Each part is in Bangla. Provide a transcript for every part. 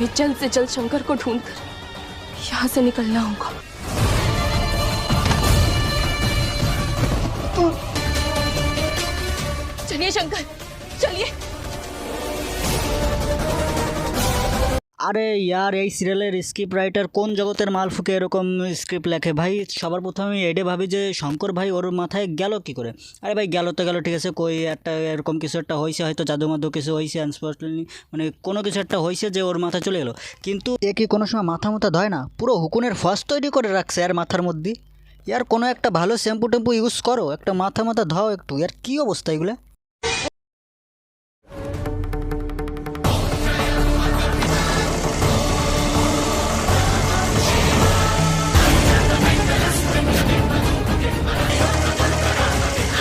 हमें जल्द से जल्द शंकर को ढूंढकर यहाँ से निकलना होगा। चलिए शंकर, चलिए। আরে ইয়ার এই সিরিয়ালের স্ক্রিপ্ট রাইটার কোন জগতের মাল ফুকে এরকম স্ক্রিপ্ট লেখে ভাই। সবার প্রথমে আমি এটা ভাবি যে শঙ্কর ভাই ওর মাথায় গেল কি করে। আরে ভাই গেল তো গেল, ঠিক আছে, কই একটা এরকম কিছু একটা হয়েছে, হয়তো জাদু মাদু কিছু হয়েছে, আনফর্চুনেটলি মানে কোনো কিছু একটা হয়েছে যে ওর মাথায় চলে গেলো। কিন্তু এ কি কোনো সময় মাথা মতো ধয় না, পুরো হুকুনের ফস তৈরি করে রাখছে আর মাথার মধ্যে। ইয়ার কোনো একটা ভালো শ্যাম্পু টেম্পু ইউজ করো, একটা মাথা মাথা ধাও একটু। ইয়ার কী অবস্থা এগুলো।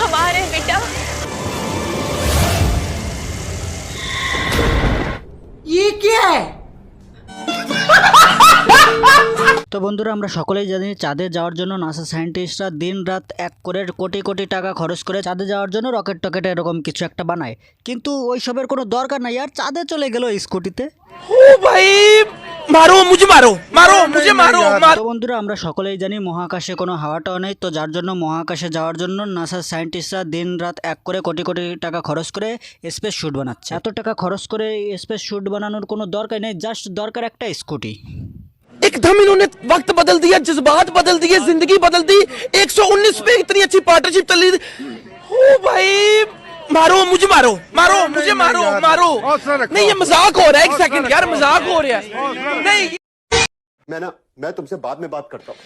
हमारे बेटा ये क्या है? তো বন্ধুরা, আমরা সকলেই জানি চাঁদে যাওয়ার জন্য নাসা সায়েন্টিস্টরা দিন রাত এক করে কোটি কোটি টাকা খরচ করে চাঁদে যাওয়ার জন্য রকেট টকেট এরকম কিছু একটা বানায়। কিন্তু ওইসবের কোনো দরকার নাই, আর চাঁদে চলে গেল স্কুটিতে। ও ভাই মারো মুঝে, মারো মারো মুঝে, মারো। তো বন্ধুরা, আমরা সকলেই জানি মহাকাশে কোনো হাওয়াটাও নেই, তো যার জন্য মহাকাশে যাওয়ার জন্য নাসা সায়েন্টিস্টরা দিন রাত এক করে কোটি কোটি টাকা খরচ করে স্পেস শ্যুট বানাচ্ছে। এত টাকা খরচ করে স্পেস শ্যুট বানানোর কোনো দরকার নেই, জাস্ট দরকার একটা স্কুটি। एकदम इन्होंने वक्त बदल दिया, जज्बात बदल दिए, जिंदगी बदल दी। 119 पे इतनी अच्छी पार्टनरशिप चल रही थी। ओ भाई मारो मुझे, मारो मारो मुझे, मारो मारो। नहीं ये मजाक हो रहा है, एक सेकंड यार, मजाक हो रहा है। नहीं मैं तुमसे बाद में बात करता हूँ।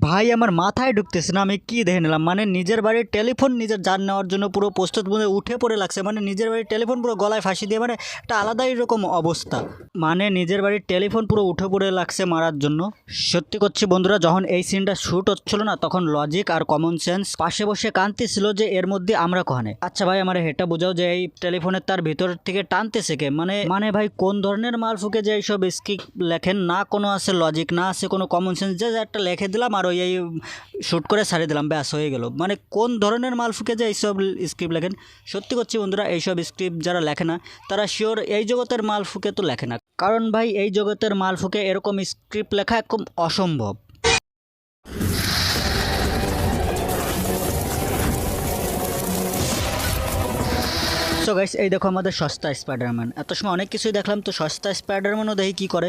ভাই আমার মাথায় ঢুকতেছে না, আমি কি দেখে নিলাম। মানে নিজের বাড়ির টেলিফোন নিজের জান নেওয়ার জন্য পুরো প্রস্তুত মধ্যে উঠে পড়ে লাগছে। মানে নিজের বাড়ির টেলিফোন পুরো গলায় ফাঁসি দিয়ে, মানে একটা আলাদাই রকম অবস্থা। মানে নিজের বাড়ির টেলিফোন পুরো উঠে পড়ে লাগছে মারার জন্য। সত্যি করছি বন্ধুরা, যখন এই সিনটা শ্যুট হচ্ছিল না, তখন লজিক আর কমন সেন্স পাশে বসে কাঁদতেছিল যে এর মধ্যে আমরা কখনে। আচ্ছা ভাই আমার হেটা বোঝাও যে এই টেলিফোনের তার ভিতর থেকে টানতেছে কে। মানে ভাই কোন ধরনের মাল ফুকে যে এইসব স্ক্রিপ্ট লেখেন, না কোনো আছে লজিক, না আছে কোনো কমন সেন্স, যে একটা লিখে দিলাম আর এই শ্যুট করে ছাড়িয়ে দিলাম, ব্যাস হয়ে গেল। মানে কোন ধরনের মাল ফুকে যে এইসব স্ক্রিপ্ট লেখেন। সত্যি করছি বন্ধুরা, এইসব স্ক্রিপ্ট যারা লেখে না তারা শিওর এই জগতের মাল ফুকে তো লেখে না। কারণ ভাই এই জগতের মাল ফুকে এরকম স্ক্রিপ্ট লেখা একদম অসম্ভব। সো গাইস, এই দেখো আমাদের সস্তা স্পাইডারম্যান। এত সময় অনেক কিছুই দেখলাম, তো সস্তা স্পাইডারম্যানও দেখি কী করে।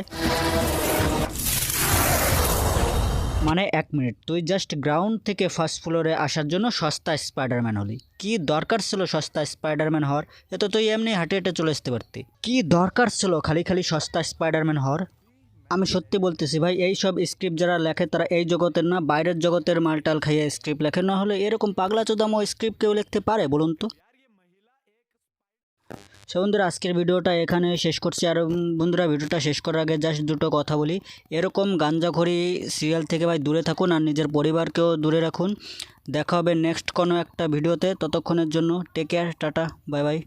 মানে এক মিনিট, তুই জাস্ট গ্রাউন্ড থেকে ফার্স্ট ফ্লোরে আসার জন্য সস্তা স্পাইডারম্যান হলি? কি দরকার ছিল সস্তা স্পাইডারম্যান হওয়ার? এত তুই এমনি হাঁটে হেঁটে চলে আসতে পারতি। কি দরকার ছিল খালি খালি সস্তা স্পাইডারম্যান হওয়ার? আমি সত্যি বলতেছি ভাই, এই সব স্ক্রিপ্ট যারা লেখে তারা এই জগতের না, বাইরের জগতের মালটাল খাইয়ে স্ক্রিপ্ট লেখে। না হলে এরকম পাগলা চোদামো স্ক্রিপ্ট কেউ লিখতে পারে বলুন তো? সো বন্ধুরা, আজকের ভিডিওটা এখানে শেষ করছি। আর বন্ধুরা, ভিডিওটা শেষ করার আগে জাস্ট দুটো কথা বলি। এরকম গাঞ্জাখড়ি সিরিয়াল থেকে ভাই দূরে থাকুন, আর নিজের পরিবারকেও দূরে রাখুন। দেখা হবে নেক্সট কোনো একটা ভিডিওতে। ততক্ষণের জন্য take care, tata, bye by.